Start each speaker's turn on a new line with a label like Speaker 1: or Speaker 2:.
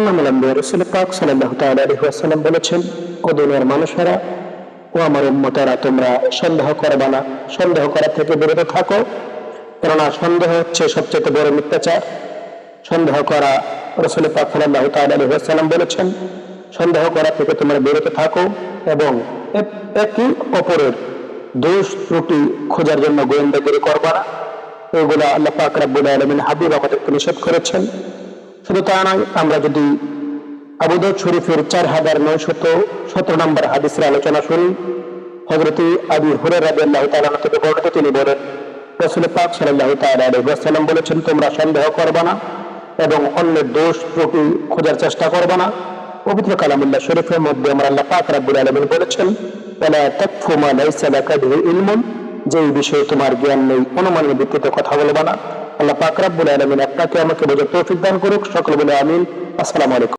Speaker 1: ইমামুল আম্বিয়া রাসূল পাক সাল্লাল্লাহু তাআলা আলাইহি ওয়াসাল্লাম বলেছেন, ও দুনিয়ার মানুষেরা ও আমার উম্মতেরা, তোমরা সন্দেহ করবে না, সন্দেহ করা থেকে বিরত থাকো, কেননা সন্দেহ হচ্ছে সবচেয়ে বড় মিথ্যাচার। সন্দেহ করা, রাসূল পাক সাল্লাল্লাহু তাআলা আলাইহি ওয়াসাল্লাম বলেছেন, সন্দেহ করা থেকে তোমরা বিরত থাকো এবং একে অপরের দোষ ত্রুটি খোঁজার জন্য গোয়েন্দাগিরি করবা না। এগুলা আল্লাহ পাক রব্বুল আলামিন হাবিব আমাদেরকে নিষেধ করেছেন। শুধু তা নয়, আমরা যদি আবু দাউদ শরীফের 4917 নম্বর হাদিসের আলোচনা শুনি, হযরত আবু হুরায়রা রাদিয়াল্লাহু তাআলা থেকে বর্ণিত, তিনি বলেন, রাসূল পাক সাল্লাল্লাহু তাআলা আলাইহি ওয়াসাল্লাম বলেছেন, তোমরা সন্দেহ করবে না এবং অন্যের দোষ ত্রুটি খোঁজার চেষ্টা করবে না। পবিত্র কালামুল্লাহ শরীফের মধ্যে আমরা আল্লাহ পাক রব্বুল আলামিন বলেছেন, ওয়ালা তাকফু মা লাইসা লাকা বিহি ইলমুন, যে বিষয়ে তোমার জ্ঞান নেই, অনুমানের ভিত্তিতে কথা বলবে না। আল্লাহ পাক রব্বুল আলামিন আপনাকে আমাকে বোঝার তৌফিক দান করুক। সকলে বলে আমিন। আসসালামু আলাইকুম।